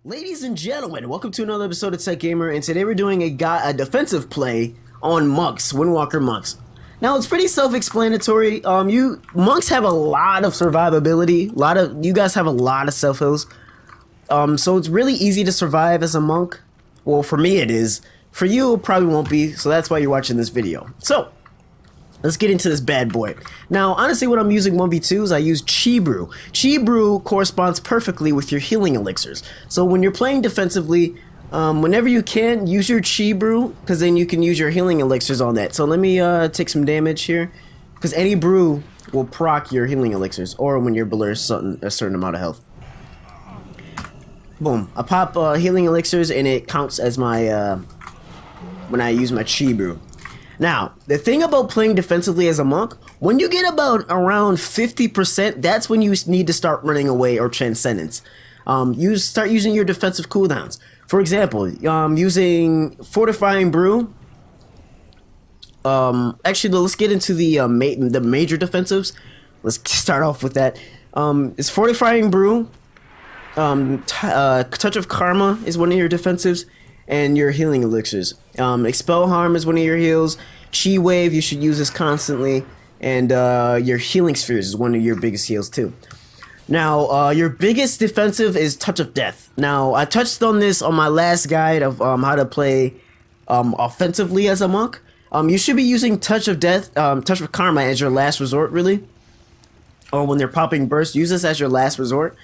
Ladies and gentlemen, welcome to another episode of Tech Gamer, and today we're doing a defensive play on monks, Windwalker monks. Now it's pretty self-explanatory. Monks have a lot of survivability. You guys have a lot of self heals. So it's really easy to survive as a monk. Well, for me it is. For you, it probably won't be. So that's why you're watching this video. So let's get into this bad boy. Now, honestly, when I'm using 1v2s, I use Chi Brew. Chi Brew corresponds perfectly with your healing elixirs. So when you're playing defensively, whenever you can, use your Chi Brew, because then you can use your healing elixirs on that. So let me take some damage here, because any brew will proc your healing elixirs, or when you're below a certain amount of health. Boom. I pop healing elixirs, and it counts as my, when I use my Chi Brew. Now, the thing about playing defensively as a monk, when you get about around 50%, that's when you need to start running away or transcendence. You start using your defensive cooldowns. For example, using Fortifying Brew. Actually, let's get into the major defensives. Let's start off with that. It's Fortifying Brew. Touch of Karma is one of your defensives. And your healing elixirs. Expel Harm is one of your heals. Chi Wave, you should use this constantly. And your healing spheres is one of your biggest heals too. Now, your biggest defensive is Touch of Death. Now, I touched on this on my last guide of how to play offensively as a monk. You should be using Touch of Death, Touch of Karma as your last resort, really. Or when they're popping burst, use this as your last resort.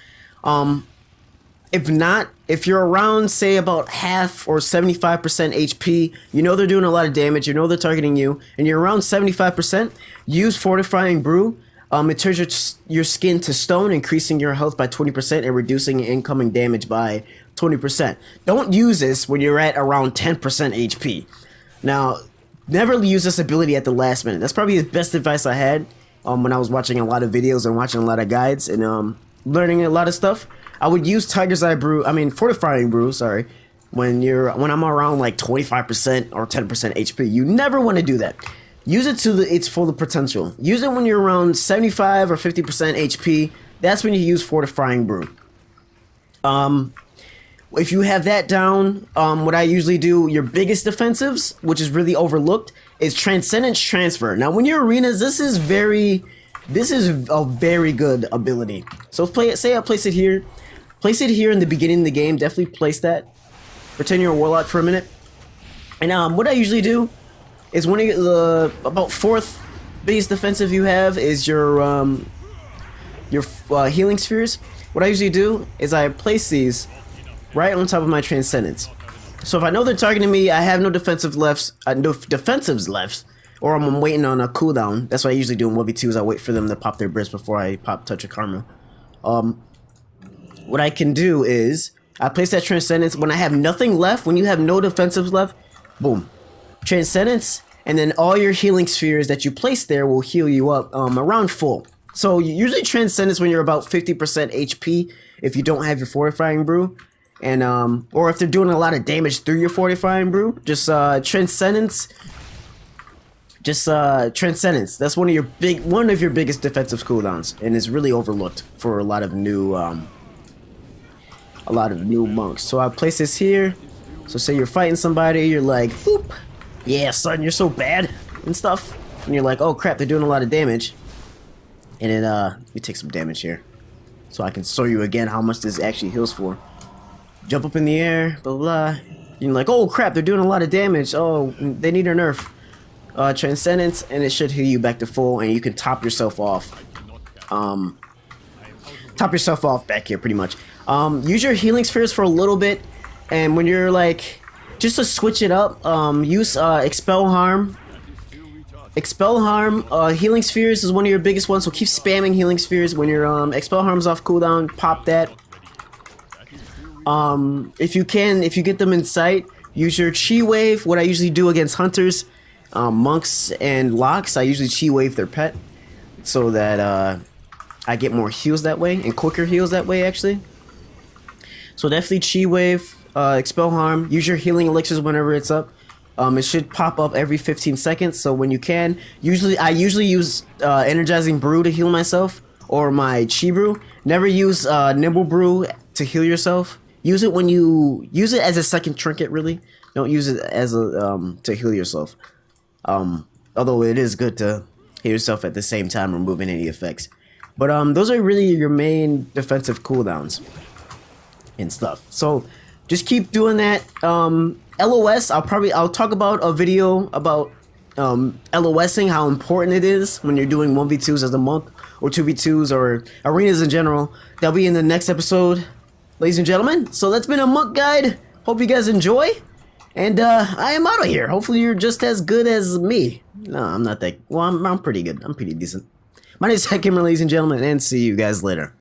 If not, if you're around, say, about half or 75% HP, you know they're doing a lot of damage, you know they're targeting you, and you're around 75%, use Fortifying Brew. It turns your skin to stone, increasing your health by 20% and reducing incoming damage by 20%. Don't use this when you're at around 10% HP. Now, never use this ability at the last minute. That's probably the best advice I had when I was watching a lot of videos and watching a lot of guides and learning a lot of stuff. I would use Fortifying Brew, sorry, when I'm around like 25% or 10% HP. You never want to do that. Use it to its full potential. Use it when you're around 75 or 50% HP. That's when you use Fortifying Brew. If you have that down, what I usually do, your biggest defensives, which is really overlooked, is Transcendence Transfer. Now, when you're arenas, this is a very good ability. So say I place it here. Place it here in the beginning of the game. Definitely place that. Pretend you're a warlock for a minute. And what I usually do is when you get the about fourth biggest defensive you have is your healing spheres. What I usually do is I place these right on top of my Transcendence. So if I know they're targeting me, I have no defensive lefts, no defensives left, or I'm waiting on a cooldown. That's what I usually do in 1v2s. I wait for them to pop their burst before I pop Touch of Karma. What I can do is I place that Transcendence when I have nothing left. When you have no defensives left, boom, Transcendence, and then all your healing spheres that you place there will heal you up around full. So usually Transcendence when you're about 50% HP if you don't have your Fortifying Brew, and or if they're doing a lot of damage through your Fortifying Brew, just Transcendence. Transcendence. That's one of your biggest defensive cooldowns, and it's really overlooked for a lot of new monks. So I place this here. So say you're fighting somebody, you're like, whoop, yeah, son, you're so bad and stuff, and you're like, oh crap, they're doing a lot of damage, and then you take some damage here, so I can show you again how much this actually heals for. Jump up in the air, blah blah. You're like, oh crap, they're doing a lot of damage. Oh, they need a nerf. Transcendence, and it should heal you back to full, and you can top yourself off. Top yourself off back here, pretty much. Use your healing spheres for a little bit, and when you're like, just to switch it up, use Expel Harm. Expel Harm, healing spheres is one of your biggest ones, so keep spamming healing spheres. When your Expel Harm's off cooldown, pop that. If you get them in sight, use your Chi Wave. What I usually do against hunters, monks and locks, I usually Chi Wave their pet, so that I get more heals that way, and quicker heals that way actually. So definitely Chi Wave, Expel Harm, use your healing elixirs whenever it's up. It should pop up every 15 seconds, so when you can, I usually use Energizing Brew to heal myself, or my Chi Brew. Never use Nimble Brew to heal yourself. Use it when you use it as a second trinket. Really, don't use it as a to heal yourself. Although it is good to heal yourself at the same time, removing any effects. But those are really your main defensive cooldowns and stuff. So just keep doing that. LOS. I'll talk about a video about LOSing, how important it is when you're doing 1v2s as a monk or 2v2s or arenas in general. That'll be in the next episode, ladies and gentlemen. So that's been a monk guide. Hope you guys enjoy. And I am out of here. Hopefully you're just as good as me. No, I'm not that. Well, I'm pretty good. I'm pretty decent. My name is Heckhammer, ladies and gentlemen, and see you guys later.